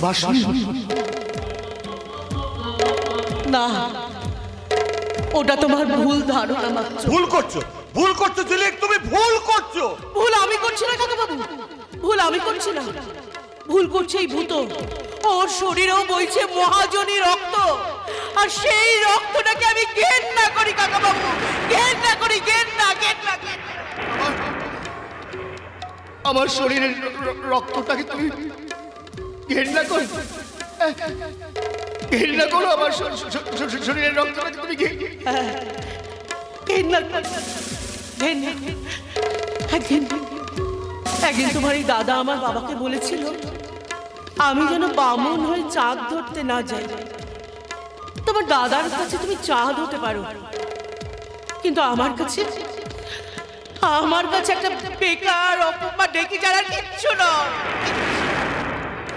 বাসুনি? না, ওটা তোমার ভুল ধারণা মাত্র। ভুল করছো ঝিলিক, তুমি ভুল করছো। ভুল আমি করছি না কাকাবাবু, ভুল আমি করছি না, ভুল করছে এই ভূত। ওর শরীরেও বইছে মহাজনী রক্ত, আর সেই রক্তটাকে আমি ঘেন্না করি কাকাবাবু, ঘেন্না করি, ঘেন্না। আমার শরীরের রক্তটাকে তুমি ঘেন্না করো? ঘেন্না করো আমার শরীরের রক্তটাকে তুমি? একদিন তোমার এই দাদা আমার বাবাকে বলেছিল আমি যেন বামুন হয়ে চাঁদ ধরতে না যাই। তোমার দাদার কাছে তুমি চাঁদ হতে পারো, কিন্তু আমার কাছে একটা বেকার অপমা ডেকে যারা কিচ্ছু নয়।